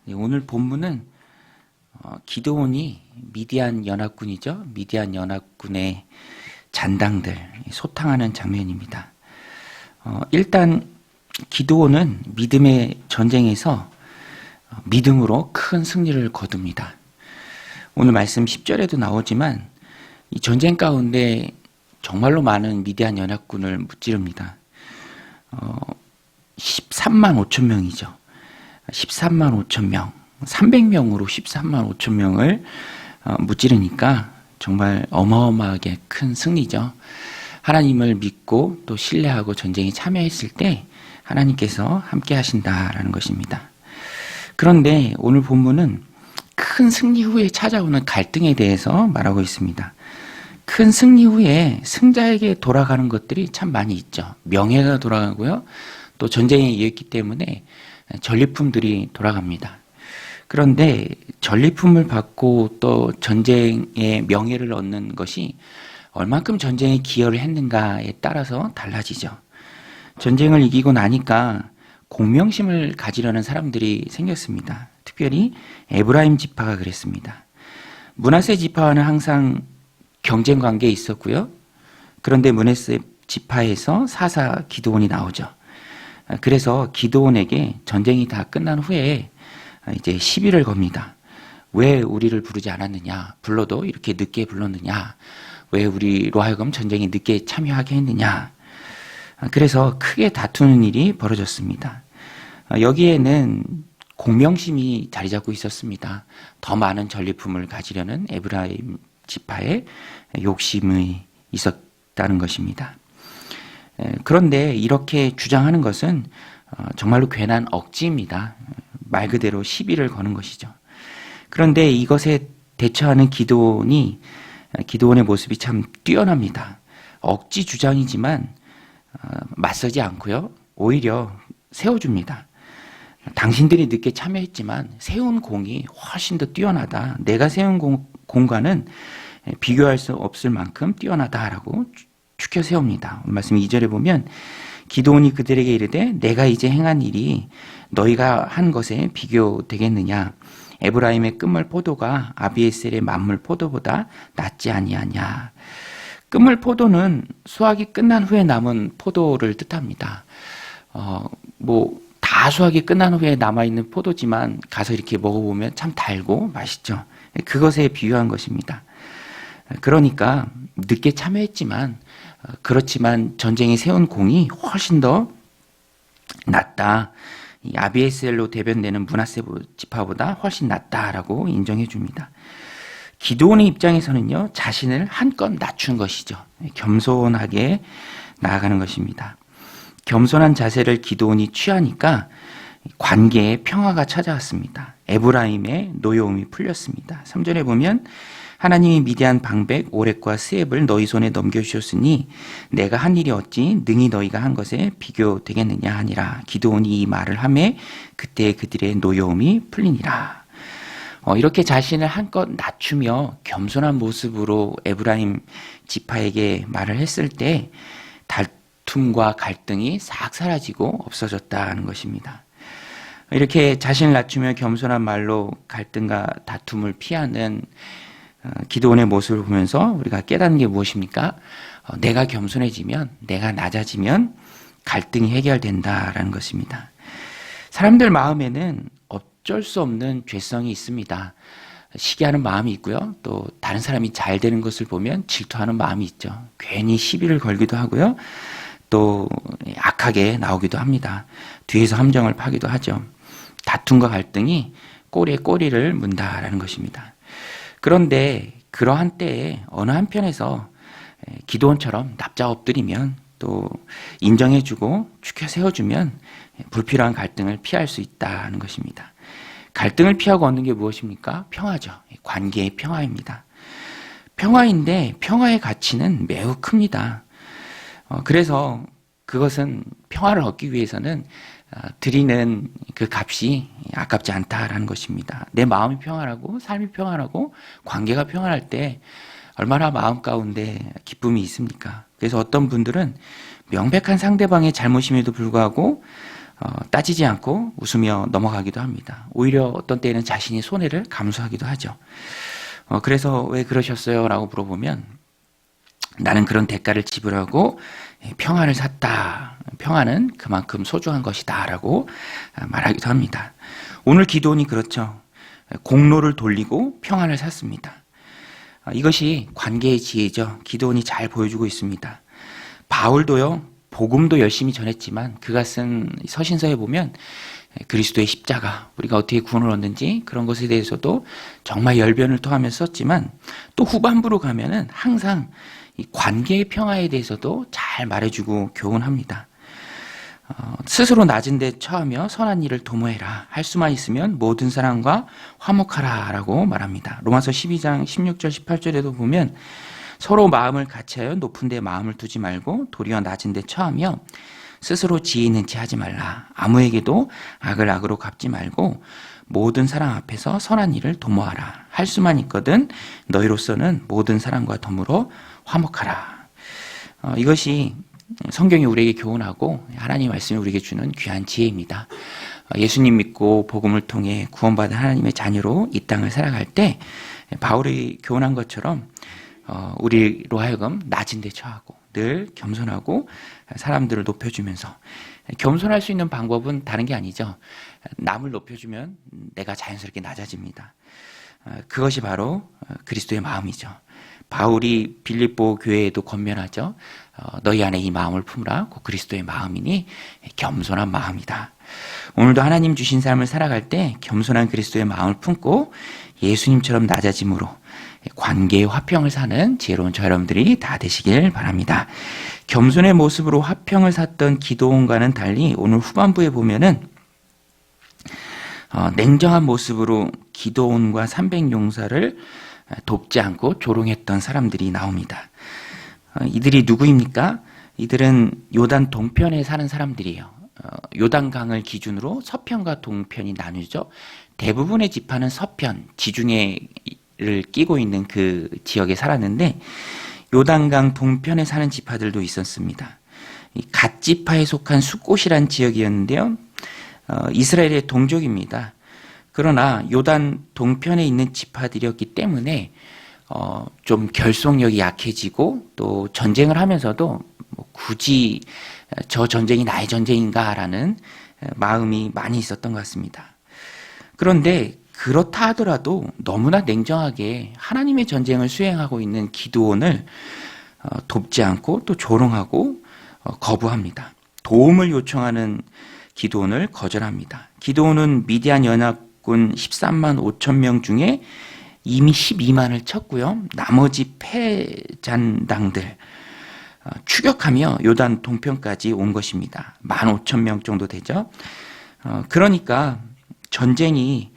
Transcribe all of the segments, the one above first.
네, 오늘 본문은 기드온이 미디안 연합군이죠. 미디안 연합군의 잔당들 소탕하는 장면입니다. 일단 기드온은 믿음의 전쟁에서 믿음으로 큰 승리를 거둡니다. 오늘 말씀 10절에도 나오지만 이 전쟁 가운데 정말로 많은 미디안 연합군을 무찌릅니다. 13만 5천 명이죠. 13만 5천 명, 300명으로 13만 5천 명을 무찌르니까 정말 어마어마하게 큰 승리죠. 하나님을 믿고 또 신뢰하고 전쟁에 참여했을 때 하나님께서 함께 하신다라는 것입니다. 그런데 오늘 본문은 큰 승리 후에 찾아오는 갈등에 대해서 말하고 있습니다. 큰 승리 후에 승자에게 돌아가는 것들이 참 많이 있죠. 명예가 돌아가고요. 또 전쟁에 이었기 때문에 전리품들이 돌아갑니다. 그런데 전리품을 받고 또 전쟁의 명예를 얻는 것이 얼만큼 전쟁에 기여를 했는가에 따라서 달라지죠. 전쟁을 이기고 나니까 공명심을 가지려는 사람들이 생겼습니다. 특별히 에브라임 지파가 그랬습니다. 므낫세 지파와는 항상 경쟁 관계에 있었고요. 그런데 므낫세 지파에서 사사 기드온이 나오죠. 그래서 기드온에게 전쟁이 다 끝난 후에 이제 시비를 겁니다. 왜 우리를 부르지 않았느냐? 불러도 이렇게 늦게 불렀느냐? 왜 우리로 하여금 전쟁에 늦게 참여하게 했느냐? 그래서 크게 다투는 일이 벌어졌습니다. 여기에는 공명심이 자리 잡고 있었습니다. 더 많은 전리품을 가지려는 에브라임 지파의 욕심이 있었다는 것입니다. 그런데 이렇게 주장하는 것은 정말로 괜한 억지입니다. 말 그대로 시비를 거는 것이죠. 그런데 이것에 대처하는 기드온의 모습이 참 뛰어납니다. 억지 주장이지만 맞서지 않고요. 오히려 세워줍니다. 당신들이 늦게 참여했지만 세운 공이 훨씬 더 뛰어나다. 내가 세운 공과는 비교할 수 없을 만큼 뛰어나다라고 추켜 세웁니다. 말씀 2절에 보면 기드온이 그들에게 이르되 내가 이제 행한 일이 너희가 한 것에 비교되겠느냐. 에브라임의 끝물 포도가 아비에셀의 만물 포도보다 낫지 아니하냐. 끝물 포도는 수확이 끝난 후에 남은 포도를 뜻합니다. 다 수확이 끝난 후에 남아있는 포도지만 가서 이렇게 먹어보면 참 달고 맛있죠. 그것에 비유한 것입니다. 그러니까 늦게 참여했지만 그렇지만 전쟁에 세운 공이 훨씬 더 낫다. 아비에셀로 대변되는 므낫세 지파보다 훨씬 낫다라고 인정해 줍니다. 기드온의 입장에서는요, 자신을 한껏 낮춘 것이죠. 겸손하게 나아가는 것입니다. 겸손한 자세를 기드온이 취하니까 관계에 평화가 찾아왔습니다. 에브라임의 노여움이 풀렸습니다. 3절에 보면 하나님이 미디안 방백 오렉과 스앱을 너희 손에 넘겨주셨으니 내가 한 일이 어찌 능히 너희가 한 것에 비교되겠느냐 하니라. 기드온이 이 말을 하매 그때 그들의 노여움이 풀리니라. 이렇게 자신을 한껏 낮추며 겸손한 모습으로 에브라임 지파에게 말을 했을 때 다툼과 갈등이 싹 사라지고 없어졌다는 것입니다. 이렇게 자신을 낮추며 겸손한 말로 갈등과 다툼을 피하는 기드온의 모습을 보면서 우리가 깨닫는 게 무엇입니까? 내가 겸손해지면, 내가 낮아지면 갈등이 해결된다라는 것입니다. 사람들 마음에는 어쩔 수 없는 죄성이 있습니다. 시기하는 마음이 있고요. 또 다른 사람이 잘 되는 것을 보면 질투하는 마음이 있죠. 괜히 시비를 걸기도 하고요. 또 악하게 나오기도 합니다. 뒤에서 함정을 파기도 하죠. 다툼과 갈등이 꼬리에 꼬리를 문다라는 것입니다. 그런데 그러한 때에 어느 한편에서 기드온처럼 납작 엎드리면 또 인정해주고 추켜 세워주면 불필요한 갈등을 피할 수 있다는 것입니다. 갈등을 피하고 얻는 게 무엇입니까? 평화죠. 관계의 평화입니다. 평화인데 평화의 가치는 매우 큽니다. 그래서 그것은 평화를 얻기 위해서는 드리는 그 값이 아깝지 않다라는 것입니다. 내 마음이 평안하고 삶이 평안하고 관계가 평안할 때 얼마나 마음 가운데 기쁨이 있습니까? 그래서 어떤 분들은 명백한 상대방의 잘못임에도 불구하고 따지지 않고 웃으며 넘어가기도 합니다. 오히려 어떤 때는 자신이 손해를 감수하기도 하죠. 그래서 왜 그러셨어요? 라고 물어보면 나는 그런 대가를 지불하고 평안을 샀다. 평안은 그만큼 소중한 것이다. 라고 말하기도 합니다. 오늘 기도원이 그렇죠. 공로를 돌리고 평안을 샀습니다. 이것이 관계의 지혜죠. 기도원이 잘 보여주고 있습니다. 바울도요, 복음도 열심히 전했지만 그가 쓴 서신서에 보면 그리스도의 십자가, 우리가 어떻게 구원을 얻는지 그런 것에 대해서도 정말 열변을 토하면서 썼지만 또 후반부로 가면은 항상 이 관계의 평화에 대해서도 잘 말해주고 교훈합니다. 스스로 낮은 데 처하며 선한 일을 도모해라. 할 수만 있으면 모든 사람과 화목하라 라고 말합니다. 로마서 12장 16절 18절에도 보면 서로 마음을 같이하여 높은 데 마음을 두지 말고 도리어 낮은 데 처하며 스스로 지혜 있는 체 하지 말라. 아무에게도 악을 악으로 갚지 말고 모든 사람 앞에서 선한 일을 도모하라. 할 수만 있거든 너희로서는 모든 사람과 더불어 화목하라. 이것이 성경이 우리에게 교훈하고 하나님의 말씀이 우리에게 주는 귀한 지혜입니다. 예수님 믿고 복음을 통해 구원받은 하나님의 자녀로 이 땅을 살아갈 때 바울이 교훈한 것처럼 우리로 하여금 낮은 데 처하고 늘 겸손하고 사람들을 높여주면서, 겸손할 수 있는 방법은 다른 게 아니죠. 남을 높여주면 내가 자연스럽게 낮아집니다. 그것이 바로 그리스도의 마음이죠. 바울이 빌립보 교회에도 권면하죠. 너희 안에 이 마음을 품으라. 곧 그리스도의 마음이니 겸손한 마음이다. 오늘도 하나님 주신 삶을 살아갈 때 겸손한 그리스도의 마음을 품고 예수님처럼 낮아짐으로 관계의 화평을 사는 지혜로운 저 여러분들이 다 되시길 바랍니다. 겸손의 모습으로 화평을 샀던 기도원과는 달리 오늘 후반부에 보면은 냉정한 모습으로 기도원과 300용사를 돕지 않고 조롱했던 사람들이 나옵니다. 이들이 누구입니까? 이들은 요단 동편에 사는 사람들이에요. 요단강을 기준으로 서편과 동편이 나뉘죠. 대부분의 지파는 서편, 지중해를 끼고 있는 그 지역에 살았는데 요단강 동편에 사는 지파들도 있었습니다. 갓 지파에 속한 숫곳이란 지역이었는데요. 이스라엘의 동족입니다. 그러나 요단 동편에 있는 지파들이었기 때문에 좀 결속력이 약해지고 또 전쟁을 하면서도 굳이 저 전쟁이 나의 전쟁인가라는 마음이 많이 있었던 것 같습니다. 그런데 그렇다 하더라도 너무나 냉정하게 하나님의 전쟁을 수행하고 있는 기드온을 돕지 않고 또 조롱하고 거부합니다. 도움을 요청하는 기드온을 거절합니다. 기드온은 미디안 연합군 13만 5천 명 중에 이미 12만을 쳤고요. 나머지 패잔당들 추격하며 요단 동편까지 온 것입니다. 15,000명 정도 되죠. 그러니까 전쟁이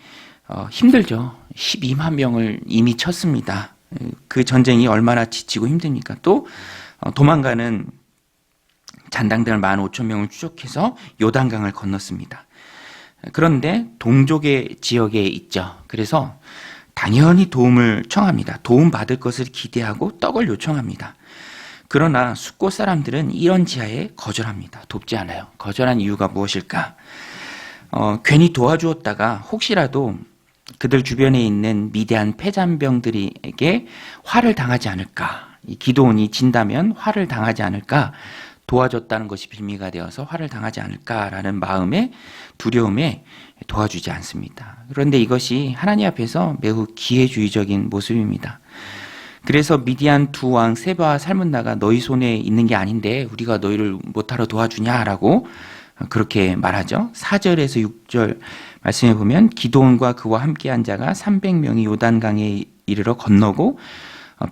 힘들죠. 12만 명을 이미 쳤습니다. 그 전쟁이 얼마나 지치고 힘듭니까? 또 도망가는 잔당들 15,000명을 추적해서 요단강을 건넜습니다. 그런데 동족의 지역에 있죠. 그래서 당연히 도움을 청합니다. 도움받을 것을 기대하고 떡을 요청합니다. 그러나 숫곳 사람들은 이런 지하에 거절합니다. 돕지 않아요. 거절한 이유가 무엇일까? 괜히 도와주었다가 혹시라도 그들 주변에 있는 미대한 패잔병들에게 화를 당하지 않을까? 이 기드온이 진다면 화를 당하지 않을까? 도와줬다는 것이 빌미가 되어서 화를 당하지 않을까라는 마음에 두려움에 도와주지 않습니다. 그런데 이것이 하나님 앞에서 매우 기회주의적인 모습입니다. 그래서 미디안 두 왕 세바와 살문나가 너희 손에 있는 게 아닌데 우리가 너희를 못하러 도와주냐라고 그렇게 말하죠. 4절에서 6절 말씀해 보면 기드온과 그와 함께한 자가 300명이 요단강에 이르러 건너고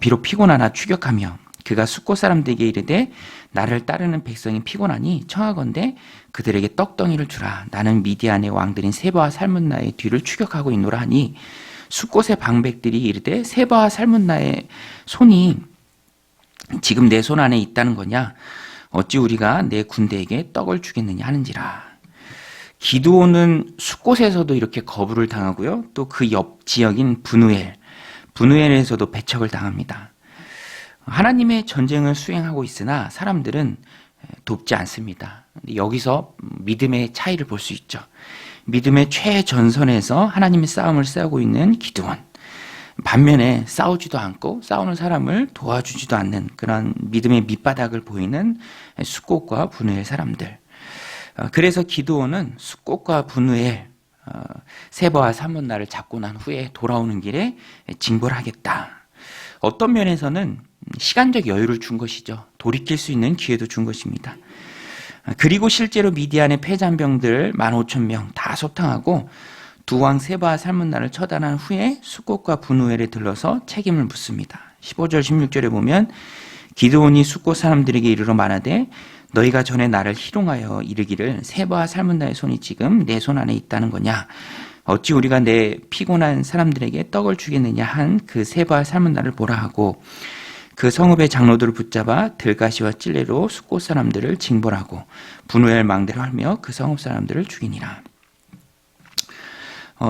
비록 피곤하나 추격하며 그가 숫곳 사람들에게 이르되 나를 따르는 백성이 피곤하니 청하건대 그들에게 떡덩이를 주라. 나는 미디안의 왕들인 세바와 살문나의 뒤를 추격하고 있노라 하니 숫곳의 방백들이 이르되 세바와 살문나의 손이 지금 내 손 안에 있다는 거냐? 어찌 우리가 내 군대에게 떡을 주겠느냐 하는지라. 기드온은 숫곳에서도 이렇게 거부를 당하고요. 또 그 옆 지역인 브누엘에서도 배척을 당합니다. 하나님의 전쟁을 수행하고 있으나 사람들은 돕지 않습니다. 근데 여기서 믿음의 차이를 볼 수 있죠. 믿음의 최전선에서 하나님의 싸움을 싸우고 있는 기드온. 반면에 싸우지도 않고 싸우는 사람을 도와주지도 않는 그런 믿음의 밑바닥을 보이는 숫꽃과 분우엘 사람들. 그래서 기드온은 숫꽃과 분우엘 세바와 살문나를 잡고 난 후에 돌아오는 길에 징벌을 하겠다. 어떤 면에서는 시간적 여유를 준 것이죠. 돌이킬 수 있는 기회도 준 것입니다. 그리고 실제로 미디안의 패잔병들 15,000명 다 소탕하고 두 왕 세바와 살문나를 처단한 후에 숫꽃과 분우엘에 들러서 책임을 묻습니다. 15절 16절에 보면 기드온이 숫꽃 사람들에게 이르러 말하되 너희가 전에 나를 희롱하여 이르기를 세바와 살문나의 손이 지금 내 손 안에 있다는 거냐? 어찌 우리가 내 피곤한 사람들에게 떡을 주겠느냐 한 그 세바와 살문나를 보라 하고 그 성읍의 장로들을 붙잡아 들가시와 찔레로 숫꽃 사람들을 징벌하고 분우엘 망대로 하며 그 성읍 사람들을 죽이니라.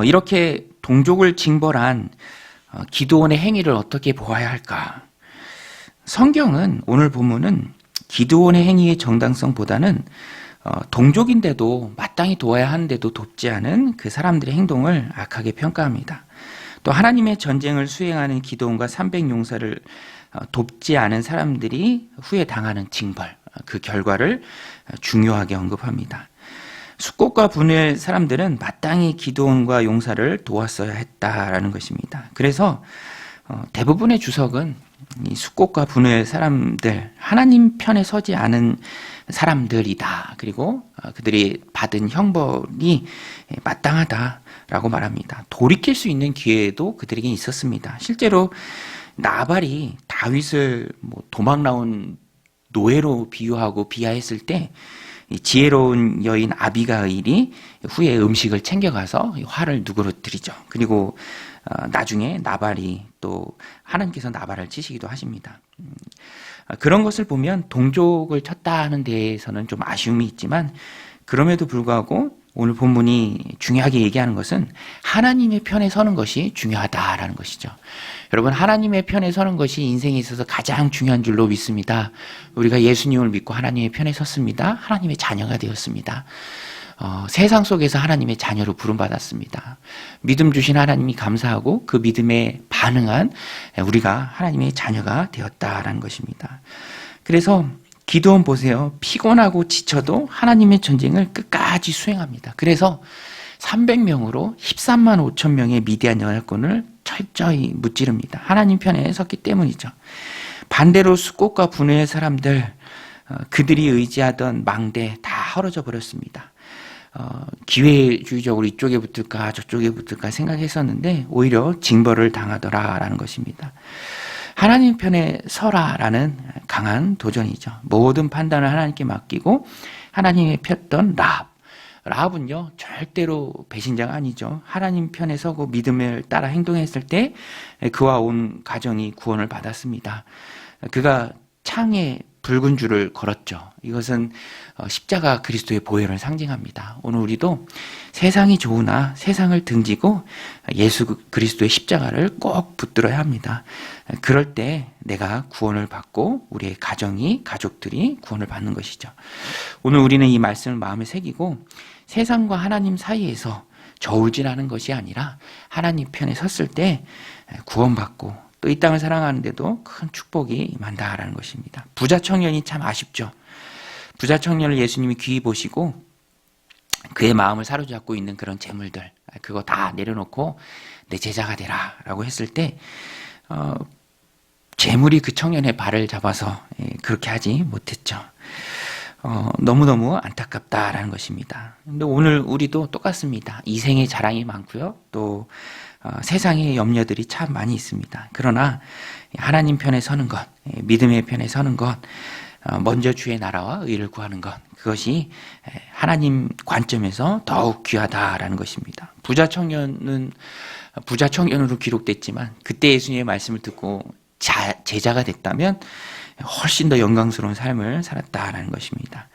이렇게 동족을 징벌한 기드온의 행위를 어떻게 보아야 할까? 성경은 오늘 본문은 기드온의 행위의 정당성보다는 동족인데도 마땅히 도와야 하는데도 돕지 않은 그 사람들의 행동을 악하게 평가합니다. 또 하나님의 전쟁을 수행하는 기드온과 300용사를 돕지 않은 사람들이 후에 당하는 징벌, 그 결과를 중요하게 언급합니다. 숫꽃과 분우엘 사람들은 마땅히 기드온과 용사를 도왔어야 했다라는 것입니다. 그래서 대부분의 주석은 이 숫꽃과 분우엘 사람들, 하나님 편에 서지 않은 사람들이다. 그리고 그들이 받은 형벌이 마땅하다라고 말합니다. 돌이킬 수 있는 기회도 그들에게 있었습니다. 실제로 나발이 다윗을 도망 나온 노예로 비유하고 비하했을 때 지혜로운 여인 아비가일이 후에 음식을 챙겨가서 화를 누그러뜨리죠. 그리고 나중에 나발이 또 하나님께서 나발을 치시기도 하십니다. 그런 것을 보면 동족을 쳤다는 데에서는 좀 아쉬움이 있지만 그럼에도 불구하고 오늘 본문이 중요하게 얘기하는 것은 하나님의 편에 서는 것이 중요하다라는 것이죠. 여러분, 하나님의 편에 서는 것이 인생에 있어서 가장 중요한 줄로 믿습니다. 우리가 예수님을 믿고 하나님의 편에 섰습니다. 하나님의 자녀가 되었습니다. 세상 속에서 하나님의 자녀로 부름받았습니다. 믿음 주신 하나님이 감사하고 그 믿음에 반응한 우리가 하나님의 자녀가 되었다라는 것입니다. 그래서 기드온 보세요. 피곤하고 지쳐도 하나님의 전쟁을 끝까지 수행합니다. 그래서 300명으로 13만 5천 명의 미디안 연합군을 철저히 무찌릅니다. 하나님 편에 섰기 때문이죠. 반대로 숫꽃과 분우엘 사람들, 그들이 의지하던 망대 다 헐어져 버렸습니다. 기회주의적으로 이쪽에 붙을까 저쪽에 붙을까 생각했었는데 오히려 징벌을 당하더라라는 것입니다. 하나님 편에 서라라는 강한 도전이죠. 모든 판단을 하나님께 맡기고 하나님의 폈던 라합은요 절대로 배신자가 아니죠. 하나님 편에 서고 믿음을 따라 행동했을 때 그와 온 가정이 구원을 받았습니다. 그가 창에 붉은 줄을 걸었죠. 이것은 십자가 그리스도의 보혈을 상징합니다. 오늘 우리도 세상이 좋으나 세상을 등지고 예수 그리스도의 십자가를 꼭 붙들어야 합니다. 그럴 때 내가 구원을 받고 우리의 가족들이 구원을 받는 것이죠. 오늘 우리는 이 말씀을 마음에 새기고 세상과 하나님 사이에서 저울질하는 것이 아니라 하나님 편에 섰을 때 구원받고 또 이 땅을 사랑하는데도 큰 축복이 임한다라는 것입니다. 부자 청년이 참 아쉽죠. 부자 청년을 예수님이 귀히 보시고 그의 마음을 사로잡고 있는 그런 재물들 그거 다 내려놓고 내 제자가 되라 라고 했을 때 재물이 그 청년의 발을 잡아서 그렇게 하지 못했죠. 너무너무 안타깝다라는 것입니다. 근데 오늘 우리도 똑같습니다. 이생의 자랑이 많고요. 또 세상의 염려들이 참 많이 있습니다. 그러나 하나님 편에 서는 것, 믿음의 편에 서는 것, 먼저 주의 나라와 의를 구하는 것, 그것이 하나님 관점에서 더욱 귀하다라는 것입니다. 부자 청년으로 기록됐지만 그때 예수님의 말씀을 듣고 제자가 됐다면 훨씬 더 영광스러운 삶을 살았다라는 것입니다.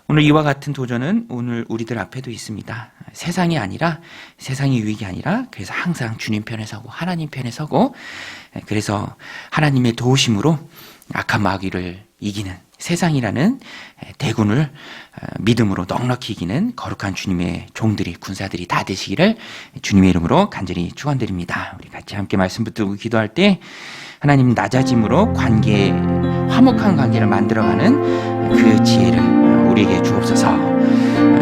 오늘 이와 같은 도전은 오늘 우리들 앞에도 있습니다. 세상이 아니라 세상의 유익이 아니라 그래서 항상 주님 편에 서고 하나님 편에 서고 그래서 하나님의 도우심으로 악한 마귀를 이기는 세상이라는 대군을 믿음으로 넉넉히 이기는 거룩한 주님의 종들이, 군사들이 다 되시기를 주님의 이름으로 간절히 축원드립니다. 우리 같이 함께 말씀 붙들고 기도할 때 하나님 낮아짐으로 화목한 관계를 만들어가는 그 지혜를 우리에게 주옵소서.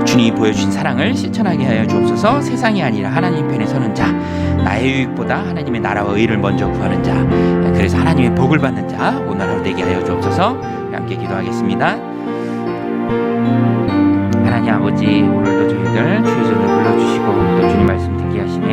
주님이 보여주신 사랑을 실천하게 하여 주옵소서. 세상이 아니라 하나님 편에 서는 자, 나의 유익보다 하나님의 나라와 의를 먼저 구하는 자, 그래서 하나님의 복을 받는 자 오늘 하루 되게 하여 주옵소서. 함께 기도하겠습니다. 하나님 아버지, 오늘도 저희들 주의 전을 불러주시고 또 주님 말씀